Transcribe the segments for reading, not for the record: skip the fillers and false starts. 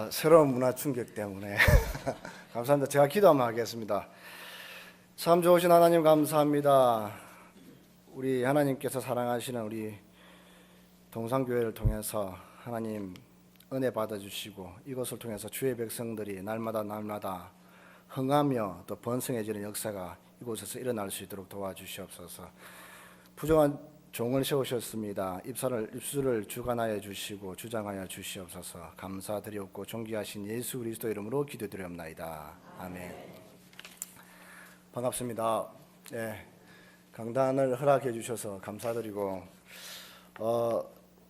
새로운 문화 충격 때문에 감사합니다. 제가 기도 한번 하겠습니다. 참 좋으신 하나님 감사합니다. 우리 하나님께서 사랑하시는 우리 동산교회를 통해서 하나님 은혜 받아주시고 이것을 통해서 주의 백성들이 날마다 흥하며 또 번성해지는 역사가 이곳에서 일어날 수 있도록 도와주시옵소서. 부정한 종을 세우셨습니다. 입술을 주관하여 주시고 주장하여 주시옵소서. 감사드리옵고 존귀하신 예수 그리스도 이름으로 기도드리옵나이다. 아멘. 반갑습니다. 강단을 허락해 주셔서 감사드리고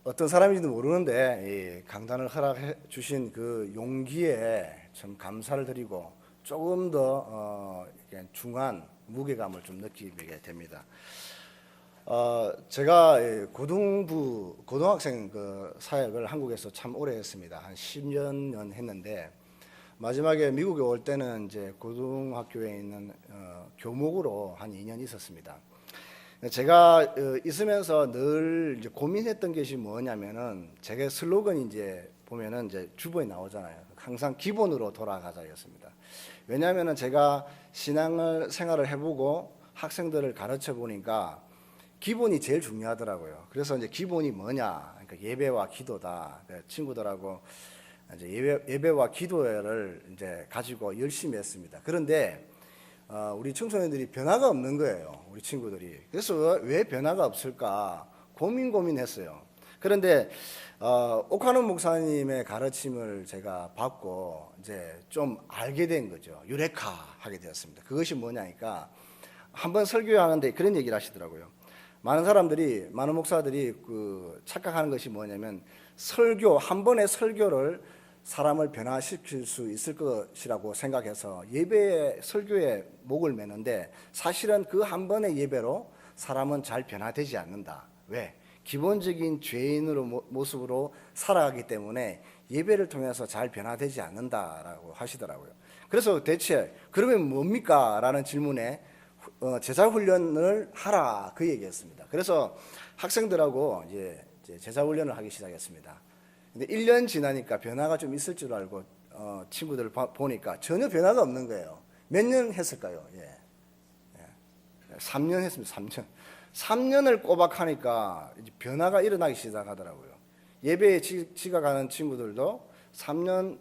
어떤 사람인지도 모르는데 강단을 허락해 주신 그 용기에 참 감사를 드리고 조금 더 중한 무게감을 좀 느끼게 됩니다. 제가 고등학생 그 사역을 한국에서 참 오래 했습니다. 한 10년 했는데 마지막에 미국에 올 때는 이제 고등학교에 있는 교목으로 한 2년 있었습니다. 제가 있으면서 늘 이제 고민했던 것이 뭐냐면은 제가 슬로건이 이제 보면은 이제 주보에 나오잖아요. 항상 기본으로 돌아가자였습니다. 왜냐하면은 제가 신앙생활을 해보고 학생들을 가르쳐 보니까 기본이 제일 중요하더라고요. 그래서 이제 기본이 뭐냐? 그러니까 예배와 기도다. 친구들하고 이제 예배와 기도를 이제 가지고 열심히 했습니다. 그런데 우리 청소년들이 변화가 없는 거예요. 우리 친구들이. 그래서 왜 변화가 없을까 고민했어요. 그런데 오카노 목사님의 가르침을 제가 받고 이제 좀 알게 된 거죠. 유레카 하게 되었습니다. 그것이 뭐냐니까 한번 설교하는데 그런 얘기를 하시더라고요. 많은 목사들이 착각하는 것이 뭐냐면 한 번의 설교를 사람을 변화시킬 수 있을 것이라고 생각해서 설교에 목을 매는데 사실은 그 한 번의 예배로 사람은 잘 변화되지 않는다. 왜? 기본적인 죄인으로 모습으로 살아가기 때문에 예배를 통해서 잘 변화되지 않는다라고 하시더라고요. 그래서 대체 그러면 뭡니까? 라는 질문에 제자 훈련을 하라 그 얘기였습니다. 그래서 학생들하고 이제 제자 훈련을 하기 시작했습니다. 근데 1년 지나니까 변화가 좀 있을 줄 알고 친구들을 보니까 전혀 변화가 없는 거예요. 몇 년 했을까요? 3년 했습니다. 3년을 꼬박 하니까 이제 변화가 일어나기 시작하더라고요. 예배에 지각하는 친구들도 3년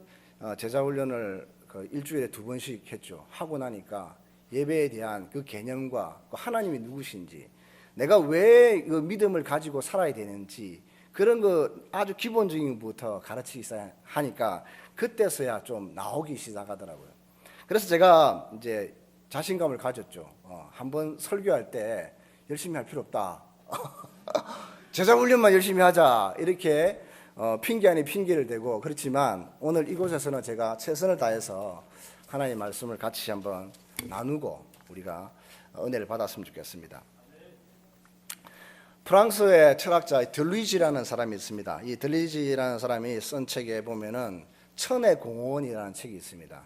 제자 훈련을 일주일에 2번씩 했죠. 하고 나니까 예배에 대한 그 개념과 하나님이 누구신지, 내가 왜 그 믿음을 가지고 살아야 되는지 그런 거 아주 기본적인 것부터 가르치기 시작하니까 그때서야 좀 나오기 시작하더라고요. 그래서 제가 이제 자신감을 가졌죠. 한번 설교할 때 열심히 할 필요 없다. 제자 훈련만 열심히 하자. 이렇게 핑계 아닌 핑계를 대고 그렇지만 오늘 이곳에서는 제가 최선을 다해서 하나님의 말씀을 같이 한번 나누고 우리가 은혜를 받았으면 좋겠습니다. 프랑스의 철학자 들리지라는 사람이 있습니다. 이 들리지라는 사람이 쓴 책에 보면은 천의 공원이라는 책이 있습니다.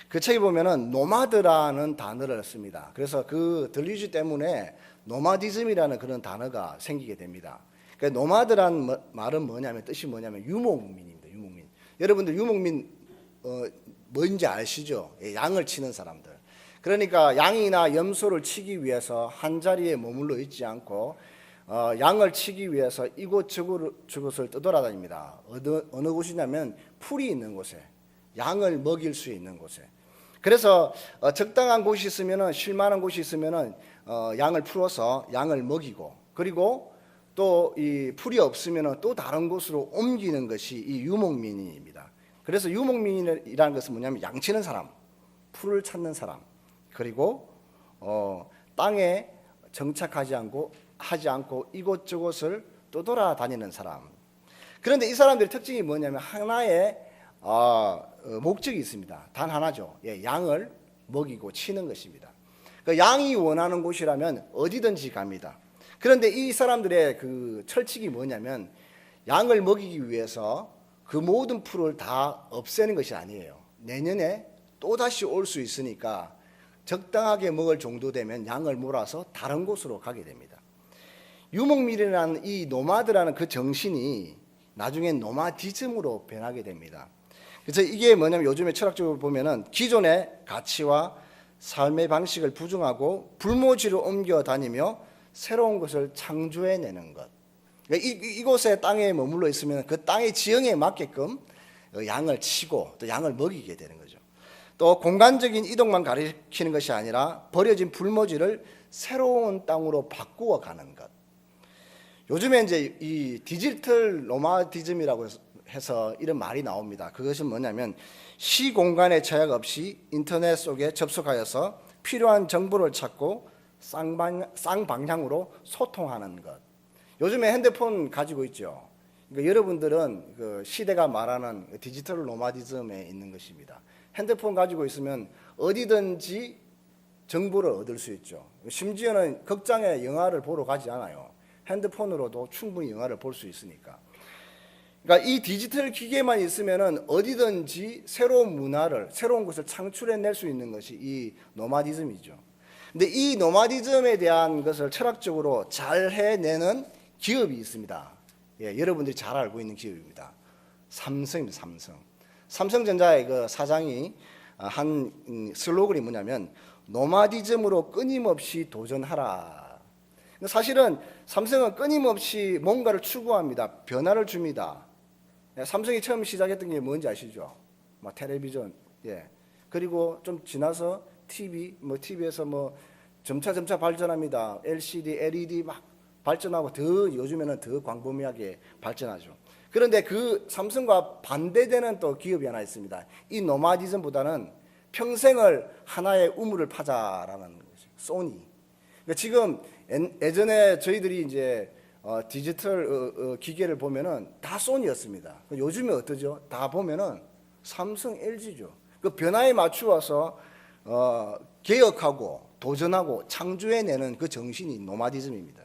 그 책에 보면은 노마드라는 단어를 씁니다. 그래서 그 들리지 때문에 노마디즘이라는 그런 단어가 생기게 됩니다. 그러니까 노마드라는 말은 뭐냐면 뜻이 뭐냐면 유목민입니다. 유목민. 여러분들 유목민 뭔지 아시죠? 양을 치는 사람들. 그러니까 양이나 염소를 치기 위해서 한 자리에 머물러 있지 않고 양을 치기 위해서 이곳저곳을 떠돌아다닙니다. 어느 곳이냐면 풀이 있는 곳에, 양을 먹일 수 있는 곳에. 그래서 적당한 곳이 있으면은, 쉴만한 곳이 있으면은 양을 풀어서 양을 먹이고, 그리고 또 이 풀이 없으면은 또 다른 곳으로 옮기는 것이 이 유목민입니다. 그래서 유목민이라는 것은 뭐냐면 양치는 사람, 풀을 찾는 사람, 그리고 땅에 정착하지 않고 이곳저곳을 떠돌아다니는 사람. 그런데 이 사람들의 특징이 뭐냐면 하나의 목적이 있습니다. 단 하나죠. 양을 먹이고 치는 것입니다. 그 양이 원하는 곳이라면 어디든지 갑니다. 그런데 이 사람들의 그 철칙이 뭐냐면 양을 먹이기 위해서 그 모든 풀을 다 없애는 것이 아니에요. 내년에 또다시 올 수 있으니까 적당하게 먹을 정도 되면 양을 몰아서 다른 곳으로 가게 됩니다. 유목민이라는 이 노마드라는 그 정신이 나중에 노마디즘으로 변하게 됩니다. 그래서 이게 뭐냐면 요즘에 철학적으로 보면은 기존의 가치와 삶의 방식을 부정하고 불모지로 옮겨 다니며 새로운 것을 창조해내는 것. 그러니까 이곳에 땅에 머물러 있으면 그 땅의 지형에 맞게끔 양을 치고 또 양을 먹이게 되는 거죠. 또 공간적인 이동만 가리키는 것이 아니라 버려진 불모지를 새로운 땅으로 바꾸어 가는 것. 요즘에 이제 이 디지털 노마디즘이라고 해서 이런 말이 나옵니다. 그것은 뭐냐면 시공간의 제약 없이 인터넷 속에 접속하여서 필요한 정보를 찾고 쌍방향으로 소통하는 것. 요즘에 핸드폰 가지고 있죠. 그러니까 여러분들은 그 시대가 말하는 디지털 노마디즘에 있는 것입니다. 핸드폰 가지고 있으면 어디든지 정보를 얻을 수 있죠. 심지어는 극장에 영화를 보러 가지 않아요. 핸드폰으로도 충분히 영화를 볼 수 있으니까. 그러니까 이 디지털 기계만 있으면은 어디든지 새로운 문화를, 새로운 것을 창출해낼 수 있는 것이 이 노마디즘이죠. 근데 이 노마디즘에 대한 것을 철학적으로 잘 해내는 기업이 있습니다. 예, 여러분들이 잘 알고 있는 기업입니다. 삼성입니다. 삼성전자의 그 사장이 한 슬로건이 뭐냐면 노마디즘으로 끊임없이 도전하라. 사실은 삼성은 끊임없이 뭔가를 추구합니다. 변화를 줍니다. 삼성이 처음 시작했던 게 뭔지 아시죠? 뭐 텔레비전, 예. 그리고 좀 지나서 TV, TV에서 점차 발전합니다. LCD, LED 막 발전하고 더 요즘에는 더 광범위하게 발전하죠. 그런데 그 삼성과 반대되는 또 기업이 하나 있습니다. 이 노마디즘보다는 평생을 하나의 우물을 파자라는 거죠. 소니. 그러니까 지금 예전에 저희들이 이제 디지털 기계를 보면은 다 소니였습니다. 요즘에 어떠죠? 다 보면은 삼성, LG죠. 그 변화에 맞추어서 개혁하고 도전하고 창조해내는 그 정신이 노마디즘입니다.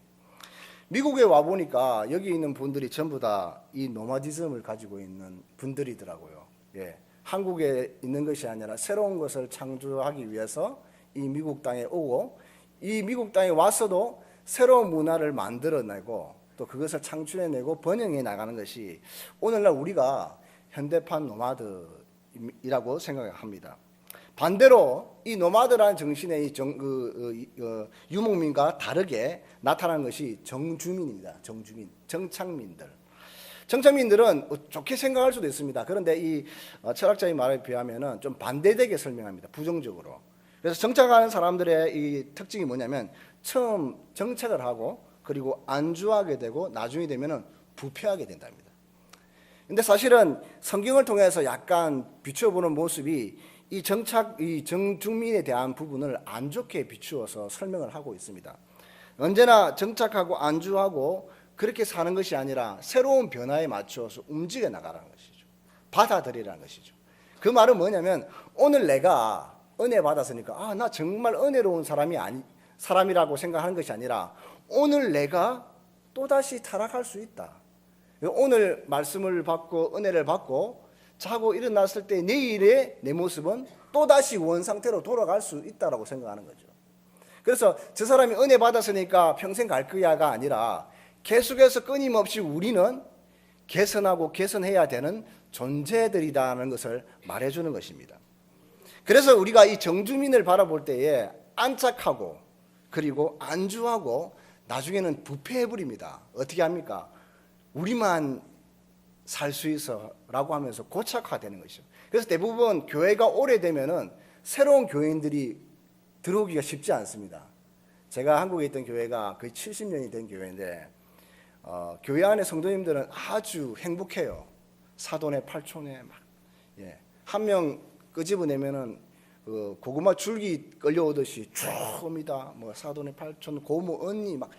미국에 와 보니까 여기 있는 분들이 전부 다 이 노마디즘을 가지고 있는 분들이더라고요. 예. 한국에 있는 것이 아니라 새로운 것을 창조하기 위해서 이 미국 땅에 오고 이 미국 땅에 와서도 새로운 문화를 만들어내고 또 그것을 창출해내고 번영해 나가는 것이 오늘날 우리가 현대판 노마드이라고 생각합니다. 반대로 이 노마드라는 정신의 유목민과 다르게 나타나는 것이 정주민입니다. 정주민, 정착민들은 좋게 생각할 수도 있습니다. 그런데 이 철학자의 말에 비하면은 좀 반대되게 설명합니다. 부정적으로. 그래서 정착하는 사람들의 이 특징이 뭐냐면 처음 정착을 하고 그리고 안주하게 되고 나중에 되면은 부패하게 된답니다. 근데 사실은 성경을 통해서 약간 비추어보는 모습이 이 정중민에 대한 부분을 안 좋게 비추어서 설명을 하고 있습니다. 언제나 정착하고 안주하고 그렇게 사는 것이 아니라 새로운 변화에 맞추어서 움직여 나가라는 것이죠. 받아들이라는 것이죠. 그 말은 뭐냐면 오늘 내가 은혜 받았으니까 나 정말 은혜로운 사람이라고 생각하는 것이 아니라 오늘 내가 또다시 타락할 수 있다. 오늘 말씀을 받고 은혜를 받고 자고 일어났을 때 내일의 내 모습은 또다시 원상태로 돌아갈 수 있다고 생각하는 거죠. 그래서 저 사람이 은혜 받았으니까 평생 갈 거야가 아니라 계속해서 끊임없이 우리는 개선하고 개선해야 되는 존재들이라는 것을 말해주는 것입니다. 그래서 우리가 이 정주민을 바라볼 때에 안착하고 그리고 안주하고 나중에는 부패해버립니다. 어떻게 합니까? 우리만 살 수 있어라고 하면서 고착화되는 것이죠. 그래서 대부분 교회가 오래되면은 새로운 교인들이 들어오기가 쉽지 않습니다. 제가 한국에 있던 교회가 거의 70년이 된 교회인데 교회 안에 성도님들은 아주 행복해요. 사돈의 팔촌에 막 한 명 끄집어내면은 고구마 줄기 끌려오듯이 쭉 옵니다. 사돈의 팔촌, 고모, 언니 막.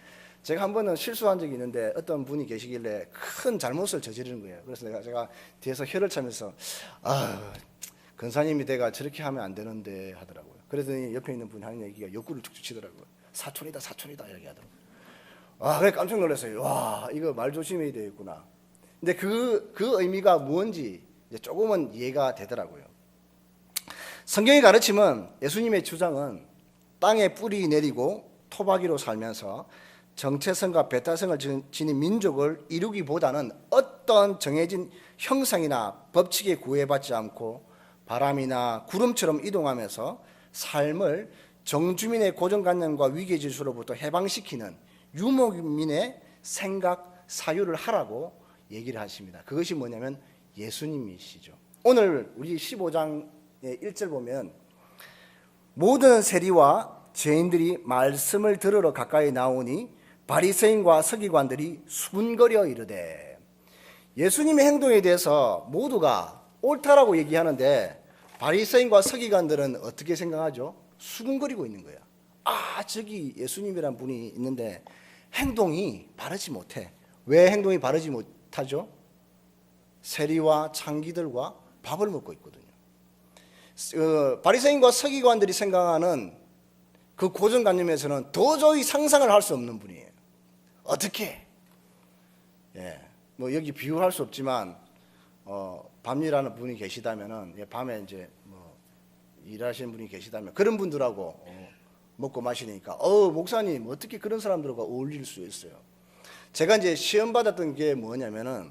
제가 한 번은 실수한 적이 있는데 어떤 분이 계시길래 큰 잘못을 저지르는 거예요. 그래서 제가 뒤에서 혀를 차면서 근사님이 내가 저렇게 하면 안 되는데 하더라고요. 그랬더니 옆에 있는 분이 하는 얘기가 옆구리를 툭툭 치더라고요. 사촌이다 이렇게 하더라고요. 그래 깜짝 놀랐어요. 와, 이거 말 조심해야 되겠구나. 근데 그 의미가 무엇인지 이제 조금은 이해가 되더라고요. 성경의 가르침은 예수님의 주장은 땅에 뿌리 내리고 토박이로 살면서 정체성과 배타성을 지닌 민족을 이루기보다는 어떤 정해진 형상이나 법칙에 구애받지 않고 바람이나 구름처럼 이동하면서 삶을 정주민의 고정관념과 위계질서로부터 해방시키는 유목민의 생각, 사유를 하라고 얘기를 하십니다. 그것이 뭐냐면 예수님이시죠. 오늘 우리 15장의 1절 보면 모든 세리와 죄인들이 말씀을 들으러 가까이 나오니 바리새인과 서기관들이 수군거려 이르되, 예수님의 행동에 대해서 모두가 옳다라고 얘기하는데 바리새인과 서기관들은 어떻게 생각하죠? 수군거리고 있는 거야. 아, 저기 예수님이란 분이 있는데 행동이 바르지 못해. 왜 행동이 바르지 못하죠? 세리와 창기들과 밥을 먹고 있거든요. 바리새인과 서기관들이 생각하는 그 고정관념에서는 도저히 상상을 할 수 없는 분이에요. 어떻게? 예, 뭐 여기 비유할 수 없지만 밤일하는 분이 계시다면은, 밤에 이제 뭐 일하시는 분이 계시다면 그런 분들하고 먹고 마시니까 목사님 어떻게 그런 사람들과 어울릴 수 있어요? 제가 이제 시험 받았던 게 뭐냐면은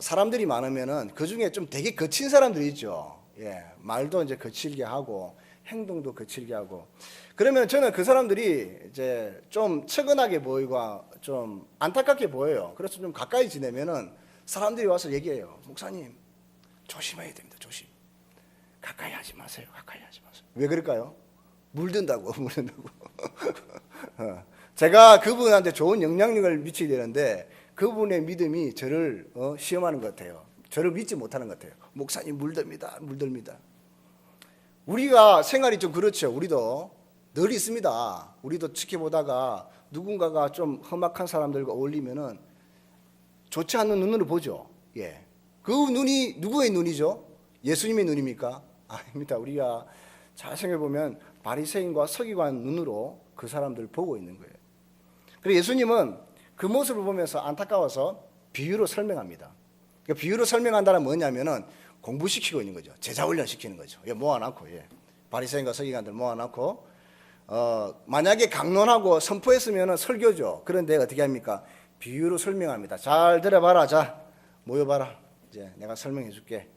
사람들이 많으면은 그 중에 좀 되게 거친 사람들이 있죠. 예, 말도 이제 거칠게 하고 행동도 거칠게 하고. 그러면 저는 그 사람들이 이제 좀 측은하게 보이고 좀 안타깝게 보여요. 그래서 좀 가까이 지내면은 사람들이 와서 얘기해요. 목사님 조심해야 됩니다. 조심. 가까이 하지 마세요. 가까이 하지 마세요. 왜 그럴까요? 물든다고. 제가 그분한테 좋은 영향력을 미치게 되는데 그분의 믿음이 저를 시험하는 것 같아요. 저를 믿지 못하는 것 같아요. 목사님 물듭니다. 물듭니다. 우리가 생활이 좀 그렇죠. 우리도 늘 있습니다. 우리도 지켜보다가 누군가가 좀 험악한 사람들과 어울리면은 좋지 않는 눈으로 보죠. 예. 그 눈이 누구의 눈이죠? 예수님의 눈입니까? 아닙니다. 우리가 잘 생각해 보면 바리새인과 서기관 눈으로 그 사람들을 보고 있는 거예요. 그리고 예수님은 그 모습을 보면서 안타까워서 비유로 설명합니다. 그러니까 비유로 설명한다는 뭐냐면은 공부시키고 있는 거죠. 제자훈련 시키는 거죠. 모아놓고, 바리새인과 서기관들 모아놓고, 만약에 강론하고 선포했으면 설교죠. 그런데 어떻게 합니까? 비유로 설명합니다. 잘 들어봐라. 자, 모여봐라. 이제 내가 설명해 줄게.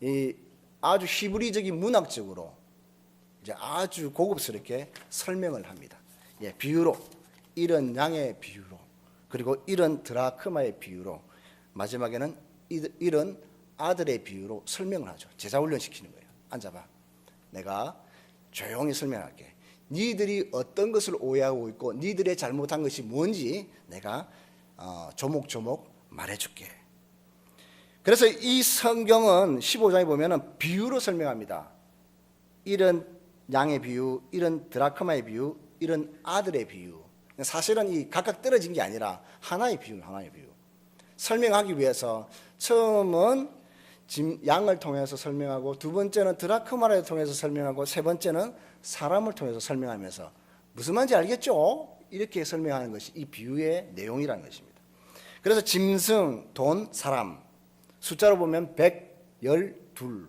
이 아주 히브리적인 문학적으로 이제 아주 고급스럽게 설명을 합니다. 비유로, 이런 양의 비유로, 그리고 이런 드라크마의 비유로, 마지막에는 이런 아들의 비유로 설명을 하죠. 제자훈련 시키는 거예요. 앉아봐. 내가 조용히 설명할게. 니들이 어떤 것을 오해하고 있고 니들의 잘못한 것이 뭔지 내가 조목조목 말해줄게. 그래서 이 성경은 15장에 보면은 비유로 설명합니다. 이런 양의 비유, 이런 드라크마의 비유, 이런 아들의 비유. 사실은 이 각각 떨어진 게 아니라 하나의 비유, 하나의 비유. 설명하기 위해서 처음은 양을 통해서 설명하고, 두 번째는 드라크마를 통해서 설명하고, 세 번째는 사람을 통해서 설명하면서, 무슨 말인지 알겠죠? 이렇게 설명하는 것이 이 비유의 내용이라는 것입니다. 그래서 짐승, 돈, 사람, 숫자로 보면 112,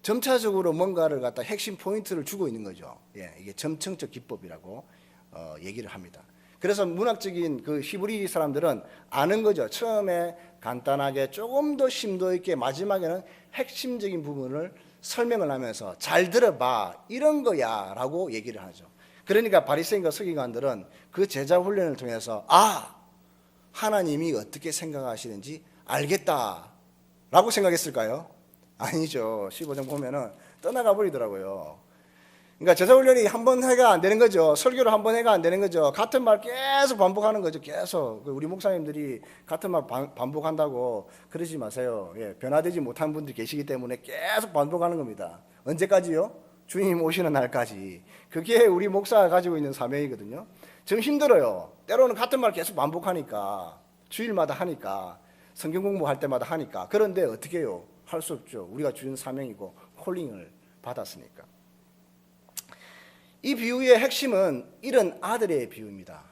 점차적으로 뭔가를 갖다 핵심 포인트를 주고 있는 거죠. 이게 점층적 기법이라고 얘기를 합니다. 그래서 문학적인 그 히브리 사람들은 아는 거죠. 처음에 간단하게 조금 더 심도 있게, 마지막에는 핵심적인 부분을 설명을 하면서 잘 들어봐, 이런 거야 라고 얘기를 하죠. 그러니까 바리새인과 서기관들은 그 제자 훈련을 통해서 하나님이 어떻게 생각하시는지 알겠다 라고 생각했을까요? 아니죠. 15장 보면은 떠나가 버리더라고요. 그러니까 제자훈련이 한 번 해가 안 되는 거죠. 설교를 한 번 해가 안 되는 거죠. 같은 말 계속 반복하는 거죠. 계속. 우리 목사님들이 같은 말 반복한다고 그러지 마세요. 변화되지 못한 분들이 계시기 때문에 계속 반복하는 겁니다. 언제까지요? 주님 오시는 날까지. 그게 우리 목사가 가지고 있는 사명이거든요. 좀 힘들어요. 때로는 같은 말 계속 반복하니까, 주일마다 하니까, 성경 공부할 때마다 하니까. 그런데 어떻게 해요? 할 수 없죠. 우리가 주는 사명이고 콜링을 받았으니까. 이 비유의 핵심은 잃은 아들의 비유입니다.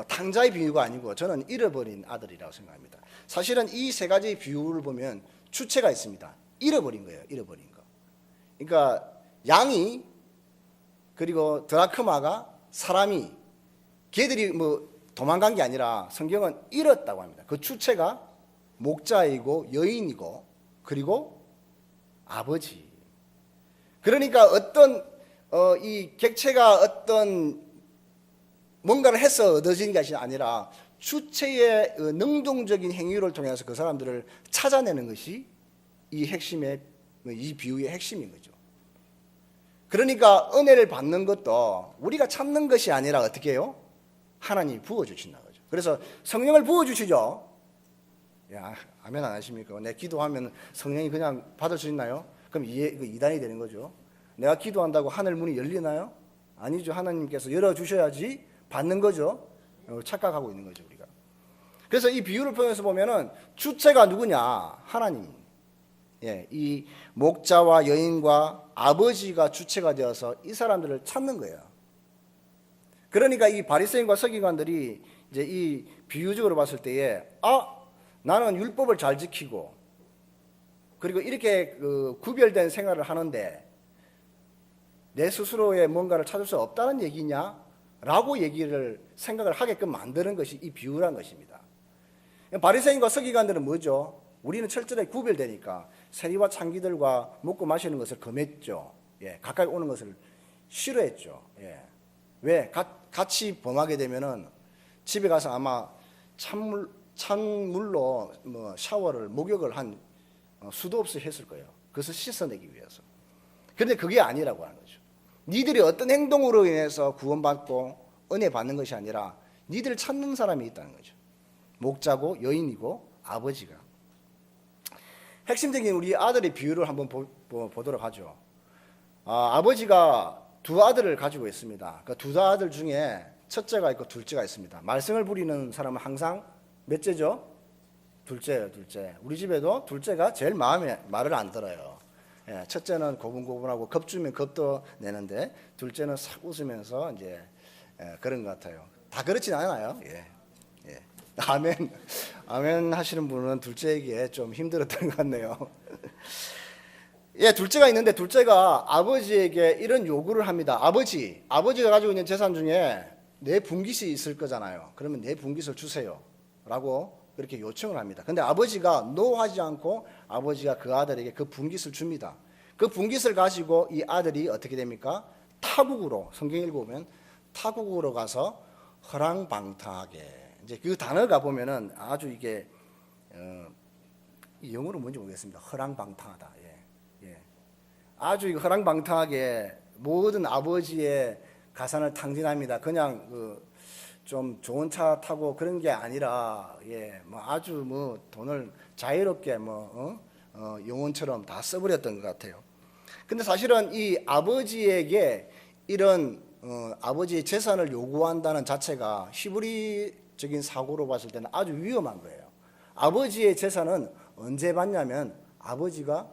탕자의 비유가 아니고 저는 잃어버린 아들이라고 생각합니다. 사실은 이 세 가지 비유를 보면 주체가 있습니다. 잃어버린 거예요. 잃어버린 거. 그러니까 양이, 그리고 드라크마가, 사람이, 걔들이 도망간 게 아니라 성경은 잃었다고 합니다. 그 주체가 목자이고 여인이고 그리고 아버지. 그러니까 어떤 이 객체가 어떤 뭔가를 해서 얻어진 것이 아니라 주체의 능동적인 행위를 통해서 그 사람들을 찾아내는 것이 이 핵심의, 이 비유의 핵심인 거죠. 그러니까 은혜를 받는 것도 우리가 찾는 것이 아니라 어떻게 해요? 하나님이 부어주신다 거죠. 그래서 성령을 부어주시죠. 야, 아멘 안 하십니까? 내 기도하면 성령이 그냥 받을 수 있나요? 그럼 이단이 되는 거죠. 내가 기도한다고 하늘 문이 열리나요? 아니죠. 하나님께서 열어주셔야지 받는 거죠. 착각하고 있는 거죠, 우리가. 그래서 이 비유를 통해서 보면은 주체가 누구냐? 하나님. 예, 이 목자와 여인과 아버지가 주체가 되어서 이 사람들을 찾는 거예요. 그러니까 이 바리새인과 서기관들이 이제 이 비유적으로 봤을 때에 나는 율법을 잘 지키고 그리고 이렇게 구별된 생활을 하는데 내 스스로의 뭔가를 찾을 수 없다는 얘기냐? 라고 생각을 하게끔 만드는 것이 이 비유란 것입니다. 바리새인과 서기관들은 뭐죠? 우리는 철저하게 구별되니까 세리와 창기들과 먹고 마시는 것을 금했죠. 예, 가까이 오는 것을 싫어했죠. 예. 왜? 같이 범하게 되면은 집에 가서 아마 찬물로 샤워를 목욕을 한 수도 없이 했을 거예요. 그것을 씻어내기 위해서. 그런데 그게 아니라고 하는 거죠. 니들이 어떤 행동으로 인해서 구원받고 은혜 받는 것이 아니라 니들을 찾는 사람이 있다는 거죠. 목자고 여인이고 아버지가. 핵심적인 우리 아들의 비유를 한번 보도록 하죠. 아버지가 두 아들을 가지고 있습니다. 그 두 아들 중에 첫째가 있고 둘째가 있습니다. 말썽을 부리는 사람은 항상 몇째죠? 둘째예요, 둘째. 우리 집에도 둘째가 제일 말을 안 들어요. 예, 첫째는 고분고분하고 겁주면 겁도 내는데 둘째는 싹 웃으면서 이제 그런 것 같아요. 다 그렇진 않아요. 예. 아멘 하시는 분은 둘째에게 좀 힘들었던 것 같네요. 예, 둘째가 있는데 둘째가 아버지에게 이런 요구를 합니다. 아버지가 가지고 있는 재산 중에 내 분깃이 있을 거잖아요. 그러면 내 분깃을 주세요. 라고 그렇게 요청을 합니다. 근데 아버지가 노하지 않고 아버지가 그 아들에게 그 분깃을 줍니다. 그 분깃을 가지고 이 아들이 어떻게 됩니까? 타국으로, 성경 읽어보면 타국으로 가서 허랑방탕하게. 이제 그 단어가 보면은 아주 이게 영어로 뭔지 모르겠습니다. 허랑방탕하다. 예. 아주 허랑방탕하게 모든 아버지의 가산을 탕진합니다. 그냥 좀 좋은 차 타고 그런 게 아니라 아주 돈을 자유롭게 영혼처럼 다 써버렸던 것 같아요. 근데 사실은 이 아버지에게 이런 아버지의 재산을 요구한다는 자체가 히브리적인 사고로 봤을 때는 아주 위험한 거예요. 아버지의 재산은 언제 받냐면 아버지가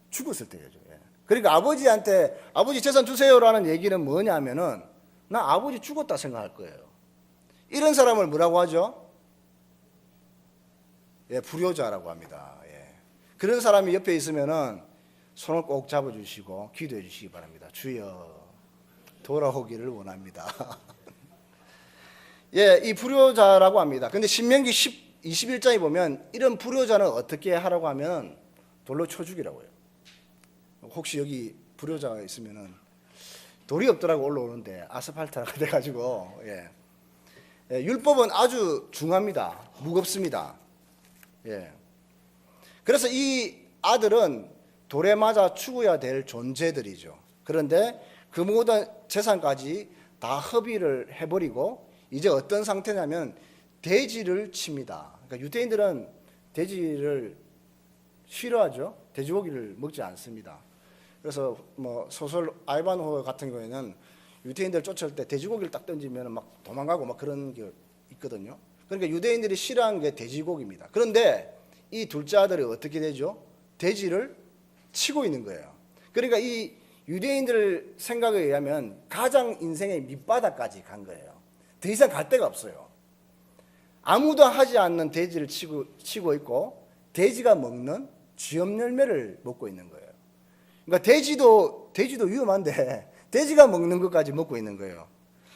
죽었을 때죠. 그러니까 아버지한테 아버지 재산 주세요라는 얘기는 뭐냐면은 나 아버지 죽었다 생각할 거예요. 이런 사람을 뭐라고 하죠? 불효자라고 합니다. 그런 사람이 옆에 있으면은 손을 꼭 잡아주시고 기도해 주시기 바랍니다. 주여 돌아오기를 원합니다. 이 불효자라고 합니다. 근데 신명기 21장에 보면 이런 불효자는 어떻게 하라고 하면 돌로 쳐 죽이라고 해요. 혹시 여기 불효자가 있으면은 돌이 없더라고 올라오는데 아스팔트가 돼가지고 율법은 아주 중합니다. 무겁습니다. 그래서 이 아들은 돌에 맞아 죽어야 될 존재들이죠. 그런데 그 모든 재산까지 다 허비를 해버리고 이제 어떤 상태냐면 돼지를 칩니다. 그러니까 유대인들은 돼지를 싫어하죠. 돼지고기를 먹지 않습니다. 그래서 소설 아이반호 같은 경우에는 유대인들 쫓을 때 돼지고기를 딱 던지면 막 도망가고 막 그런 게 있거든요. 그러니까 유대인들이 싫어하는 게 돼지고기입니다. 그런데 이 둘째 아들이 어떻게 되죠? 돼지를 치고 있는 거예요. 그러니까 이 유대인들 생각에 의하면 가장 인생의 밑바닥까지 간 거예요. 더 이상 갈 데가 없어요. 아무도 하지 않는 돼지를 치고 있고 돼지가 먹는 쥐염 열매를 먹고 있는 거예요. 그러니까 돼지도 위험한데 돼지가 먹는 것까지 먹고 있는 거예요.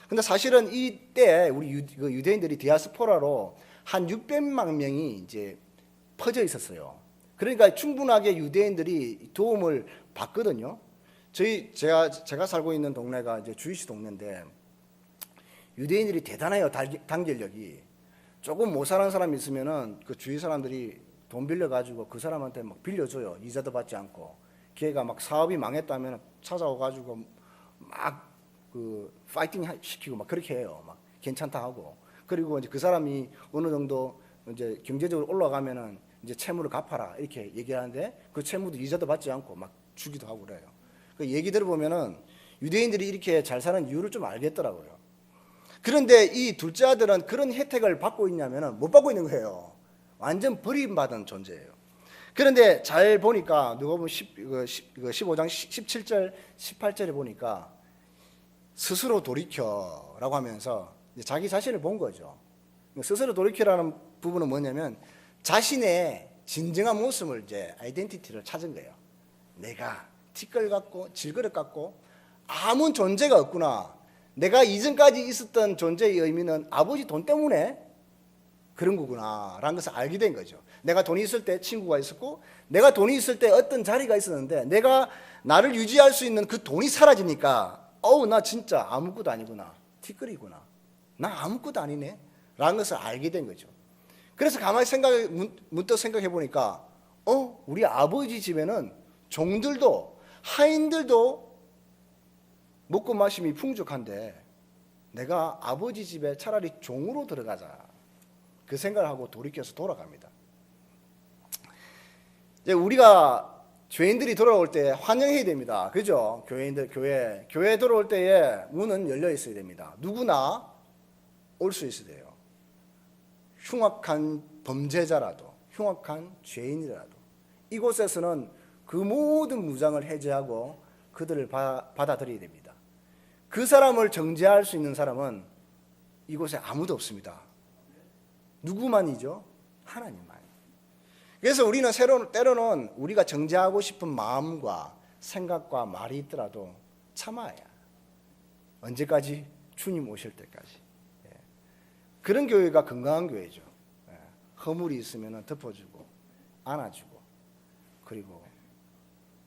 근데 사실은 이때 우리 유대인들이 디아스포라로 한 600만 명이 이제 퍼져 있었어요. 그러니까 충분하게 유대인들이 도움을 받거든요. 제가 살고 있는 동네가 이제 주이시 동네인데 유대인들이 대단해요. 단결력이. 조금 못 사는 사람이 있으면은 그 주위 사람들이 돈 빌려가지고 그 사람한테 막 빌려줘요. 이자도 받지 않고. 걔가 막 사업이 망했다면 찾아와가지고 막 그 파이팅 시키고 막 그렇게 해요. 막 괜찮다 하고. 그리고 이제 그 사람이 어느 정도 이제 경제적으로 올라가면은 이제 채무를 갚아라 이렇게 얘기하는데 그 채무도 이자도 받지 않고 막 주기도 하고 그래요. 그 얘기 들어보면은 유대인들이 이렇게 잘 사는 이유를 좀 알겠더라고요. 그런데 이 둘째 아들은 그런 혜택을 받고 있냐면은 못 받고 있는 거예요. 완전 버림받은 존재예요. 그런데 잘 보니까 누가 보면 15장 17절 18절에 보니까 스스로 돌이켜라고 하면서 자기 자신을 본 거죠. 스스로 돌이켜라는 부분은 뭐냐면 자신의 진정한 모습을 이제 아이덴티티를 찾은 거예요. 내가 티끌 같고 질그릇 같고 아무 존재가 없구나. 내가 이전까지 있었던 존재의 의미는 아버지 돈 때문에 그런 거구나 라는 것을 알게 된 거죠. 내가 돈이 있을 때 친구가 있었고 내가 돈이 있을 때 어떤 자리가 있었는데 내가 나를 유지할 수 있는 그 돈이 사라지니까 나 진짜 아무것도 아니구나. 티끌이구나. 나 아무것도 아니네 라는 것을 알게 된 거죠. 그래서 가만히 문득 생각해 보니까 우리 아버지 집에는 종들도 하인들도 먹고 마심이 풍족한데 내가 아버지 집에 차라리 종으로 들어가자 그 생각을 하고 돌이켜서 돌아갑니다. 이제 우리가 죄인들이 돌아올 때 환영해야 됩니다. 그죠? 교회 돌아올 때에 문은 열려 있어야 됩니다. 누구나 올 수 있어야 돼요. 흉악한 범죄자라도 흉악한 죄인이라도 이곳에서는 그 모든 무장을 해제하고 그들을 받아들여야 됩니다. 그 사람을 정죄할 수 있는 사람은 이곳에 아무도 없습니다. 누구만이죠? 하나님만. 그래서 우리는 때로는 우리가 정죄하고 싶은 마음과 생각과 말이 있더라도 참아야. 언제까지? 주님 오실 때까지. 그런 교회가 건강한 교회죠. 허물이 있으면 덮어주고 안아주고 그리고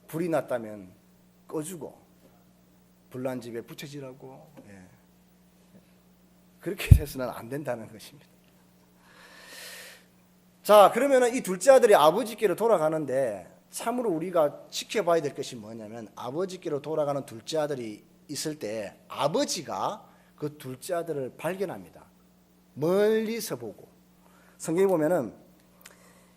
불이 났다면 꺼주고 불난 집에 붙여지라고. 그렇게 해서는 안 된다는 것입니다. 자, 그러면 이 둘째 아들이 아버지께로 돌아가는데 참으로 우리가 지켜봐야 될 것이 뭐냐면 아버지께로 돌아가는 둘째 아들이 있을 때 아버지가 그 둘째 아들을 발견합니다. 멀리서 보고. 성경에 보면은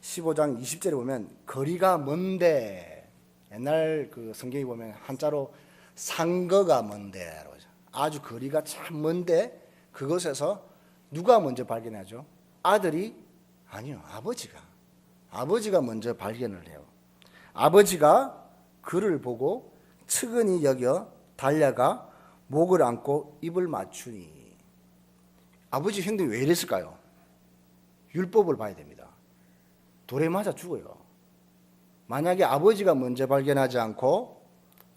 15장 20절에 보면 거리가 먼데, 옛날 그 성경에 보면 한자로 상거가 먼데, 아주 거리가 참 먼데 그것에서 누가 먼저 발견하죠? 아들이? 아니요, 아버지가 먼저 발견을 해요. 아버지가 그를 보고 측은히 여겨 달려가 목을 안고 입을 맞추니. 아버지 행동이 왜 이랬을까요? 율법을 봐야 됩니다. 돌에 맞아 죽어요. 만약에 아버지가 먼저 발견하지 않고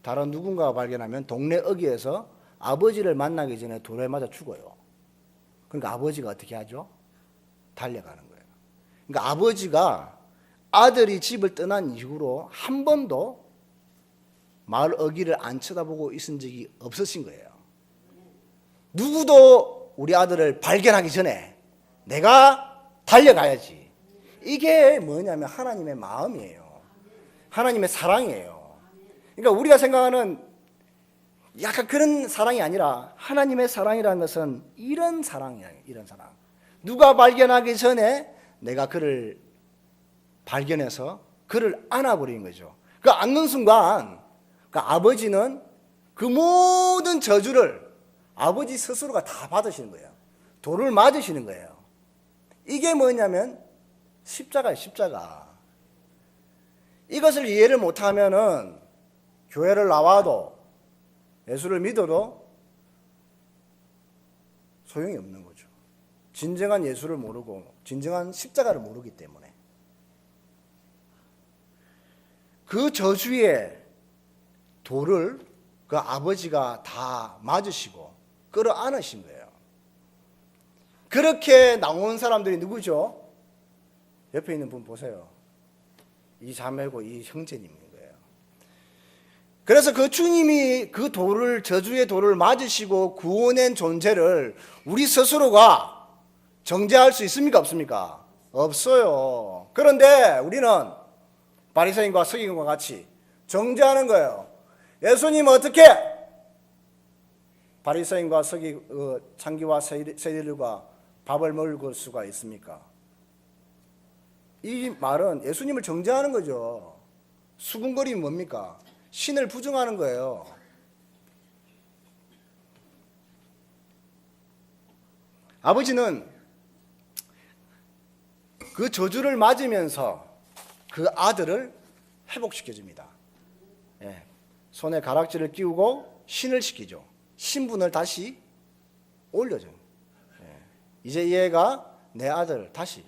다른 누군가가 발견하면 동네 어귀에서 아버지를 만나기 전에 돌에 맞아 죽어요. 그러니까 아버지가 어떻게 하죠? 달려가는 거예요. 그러니까 아버지가 아들이 집을 떠난 이후로 한 번도 마을 어귀를 안 쳐다보고 있은 적이 없으신 거예요. 누구도 우리 아들을 발견하기 전에 내가 달려가야지. 이게 뭐냐면 하나님의 마음이에요. 하나님의 사랑이에요. 그러니까 우리가 생각하는 약간 그런 사랑이 아니라 하나님의 사랑이라는 것은 이런 사랑이에요. 이런 사랑. 누가 발견하기 전에 내가 그를 발견해서 그를 안아버린 거죠. 그 안는 순간 그 아버지는 그 모든 저주를 아버지 스스로가 다 받으시는 거예요. 돌을 맞으시는 거예요. 이게 뭐냐면 십자가예요. 십자가. 이것을 이해를 못하면은 교회를 나와도 예수를 믿어도 소용이 없는 거죠. 진정한 예수를 모르고 진정한 십자가를 모르기 때문에. 그 저주의 돌을 그 아버지가 다 맞으시고 끌어안으신 거예요. 그렇게 나온 사람들이 누구죠? 옆에 있는 분 보세요. 이 자매고 이 형제님인 거예요. 그래서 그 주님이 그 돌을, 저주의 돌을 맞으시고 구원한 존재를 우리 스스로가 정죄할 수 있습니까? 없습니까? 없어요. 그런데 우리는 바리새인과 서기관과 같이 정죄하는 거예요. 예수님 어떻게 바리새인과 창기와 세리들과 밥을 먹을 수가 있습니까? 이 말은 예수님을 정죄하는 거죠. 수군거림이 뭡니까? 신을 부정하는 거예요. 아버지는 그 저주를 맞으면서 그 아들을 회복시켜줍니다. 예. 손에 가락지를 끼우고 신을 시키죠. 신분을 다시 올려줘요. 예. 이제 얘가 내 아들 다시.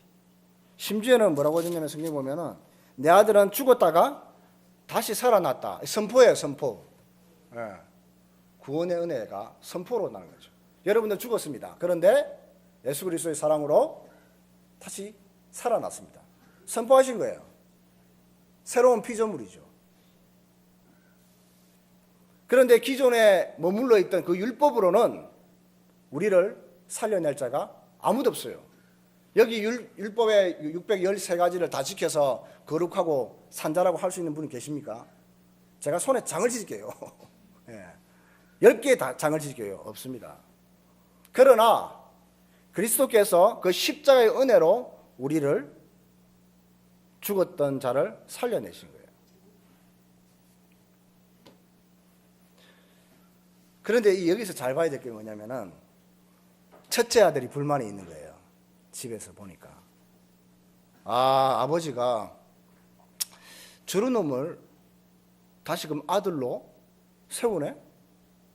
심지어는 뭐라고 하냐면 성경에 보면은 내 아들은 죽었다가 다시 살아났다. 선포예요, 선포. 예. 구원의 은혜가 선포로 나는 거죠. 여러분들 죽었습니다. 그런데 예수 그리스도의 사랑으로 다시 살아났습니다. 선포하신 거예요. 새로운 피조물이죠. 그런데 기존에 머물러 있던 그 율법으로는 우리를 살려낼 자가 아무도 없어요. 여기 율법의 613가지를 다 지켜서 거룩하고 산자라고 할 수 있는 분이 계십니까? 제가 손에 장을 지질게요. 예. 10개의 다 장을 지질게요. 없습니다. 그러나 그리스도께서 그 십자가의 은혜로 우리를 죽었던 자를 살려내신 거예요. 그런데 여기서 잘 봐야 될 게 뭐냐면은 첫째 아들이 불만이 있는 거예요. 집에서 보니까 아버지가 저런 놈을 다시금 아들로 세우네?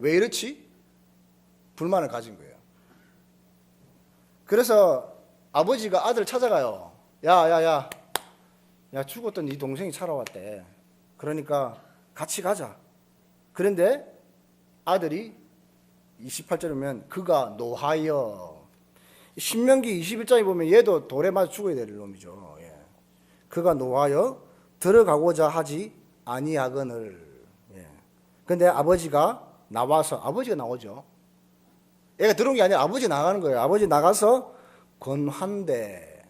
왜 이렇지? 불만을 가진 거예요. 그래서 아버지가 아들을 찾아가요. 야, 죽었던 네 동생이 살아왔대. 그러니까 같이 가자. 그런데 아들이 28절이면 그가 노하여, 신명기 21장에 보면 얘도 돌에 맞아 죽어야 될 놈이죠. 예. 그가 노하여 들어가고자 하지 아니하거늘. 예. 근데 아버지가 나오죠. 얘가 들어온 게 아니라 아버지 나가는 거예요. 아버지 나가서 권한대.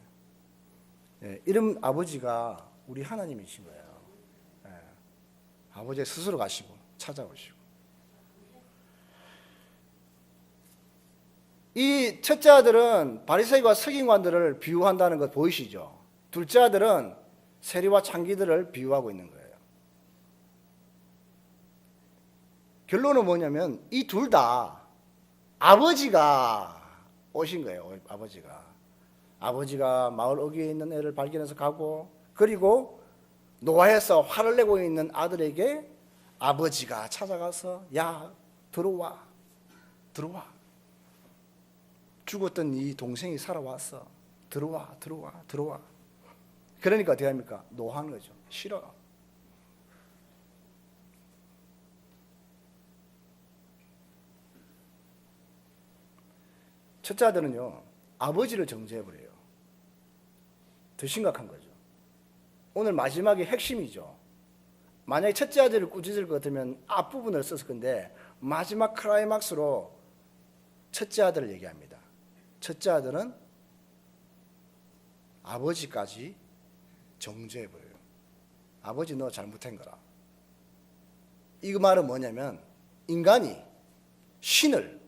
예. 이런 아버지가 우리 하나님이신 거예요. 예. 아버지 스스로 가시고 찾아오시고. 이 첫째 아들은 바리새인과 서기관들을 비유한다는 것 보이시죠? 둘째 아들은 세리와 창기들을 비유하고 있는 거예요. 결론은 뭐냐면 이 둘 다 아버지가 오신 거예요. 아버지가 마을 어귀에 있는 애를 발견해서 가고, 그리고 노아에서 화를 내고 있는 아들에게 아버지가 찾아가서 야 들어와. 죽었던 이 동생이 살아왔어. 들어와. 그러니까 어떻게 합니까? 노하는 거죠. 싫어. 첫째 아들은요, 아버지를 정죄해버려요. 더 심각한 거죠. 오늘 마지막에 핵심이죠. 만약에 첫째 아들을 꾸짖을 것 같으면 앞부분을 썼을 건데 마지막 클라이막스로 첫째 아들을 얘기합니다. 첫째 아들은 아버지까지 정죄해버려요. 아버지 너 잘못한 거라. 이 말은 뭐냐면 인간이 신을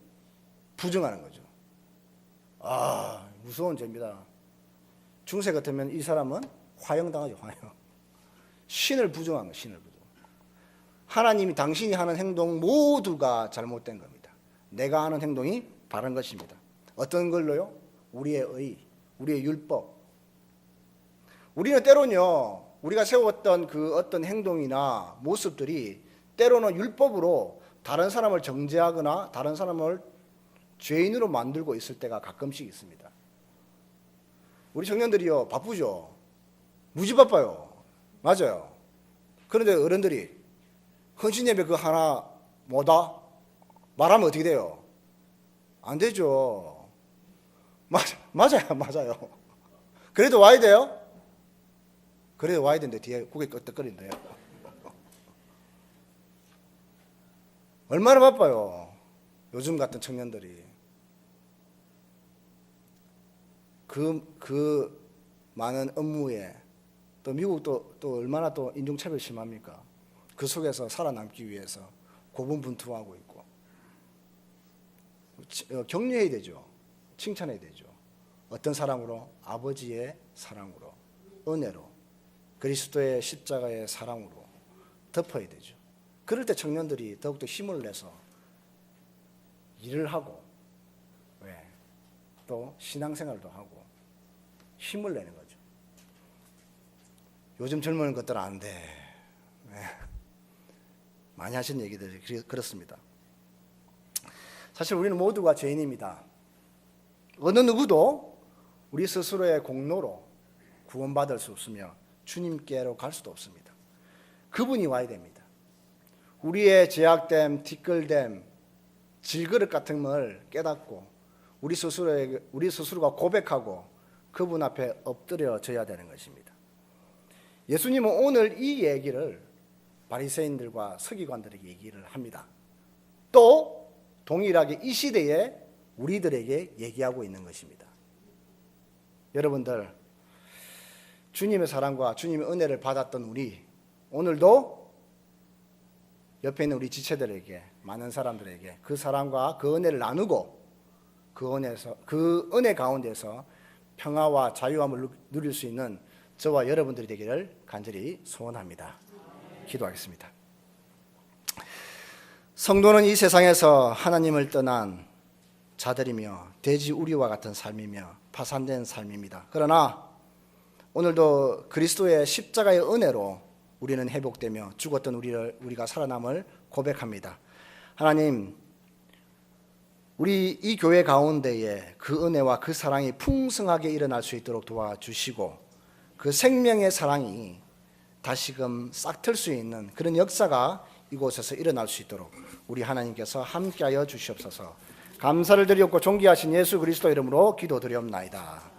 부정하는 거죠. 무서운 죄입니다. 중세 같으면 이 사람은 화형당하죠. 화형. 신을 부정한 거예요. 신을 부정. 하나님이 당신이 하는 행동 모두가 잘못된 겁니다. 내가 하는 행동이 바른 것입니다. 어떤 걸로요? 우리의 의, 우리의 율법. 우리는 때로는요, 우리가 세웠던 그 어떤 행동이나 모습들이 때로는 율법으로 다른 사람을 정죄하거나 다른 사람을 죄인으로 만들고 있을 때가 가끔씩 있습니다. 우리 청년들이요, 바쁘죠? 무지 바빠요. 맞아요. 그런데 어른들이 헌신예배 그 하나 뭐다? 말하면 어떻게 돼요? 안 되죠. 맞아요. 그래도 와야 돼요? 그래 와야 되는데 뒤에 고개 끄덕거린대요. 얼마나 바빠요. 요즘 같은 청년들이. 그 많은 업무에 또 미국도 또 얼마나 또 인종차별 심합니까? 그 속에서 살아남기 위해서 고군분투하고 있고 격려해야 되죠. 칭찬해야 되죠. 어떤 사랑으로? 아버지의 사랑으로, 은혜로, 그리스도의 십자가의 사랑으로 덮어야 되죠. 그럴 때 청년들이 더욱더 힘을 내서 일을 하고 또 신앙생활도 하고 힘을 내는 거죠. 요즘 젊은 것들은 안 돼. 많이 하신 얘기들이 그렇습니다. 사실 우리는 모두가 죄인입니다. 어느 누구도 우리 스스로의 공로로 구원받을 수 없으며 주님께로 갈 수도 없습니다. 그분이 와야 됩니다. 우리의 제약됨, 티끌됨, 질그릇 같은 걸 깨닫고 우리 스스로가 고백하고 그분 앞에 엎드려져야 되는 것입니다. 예수님은 오늘 이 얘기를 바리새인들과 서기관들에게 얘기를 합니다. 또 동일하게 이 시대에 우리들에게 얘기하고 있는 것입니다. 여러분들, 주님의 사랑과 주님의 은혜를 받았던 우리, 오늘도 옆에 있는 우리 지체들에게, 많은 사람들에게 그 사랑과 그 은혜를 나누고 그 은혜 가운데서 평화와 자유함을 누릴 수 있는 저와 여러분들이 되기를 간절히 소원합니다. 기도하겠습니다. 성도는 이 세상에서 하나님을 떠난 자들이며 돼지 우리와 같은 삶이며 파산된 삶입니다. 그러나 오늘도 그리스도의 십자가의 은혜로 우리는 회복되며 죽었던 우리가 살아남을 고백합니다. 하나님, 우리 이 교회 가운데에 그 은혜와 그 사랑이 풍성하게 일어날 수 있도록 도와주시고 그 생명의 사랑이 다시금 싹틀 수 있는 그런 역사가 이곳에서 일어날 수 있도록 우리 하나님께서 함께하여 주시옵소서. 감사를 드리옵고 존귀하신 예수 그리스도 이름으로 기도드리옵나이다.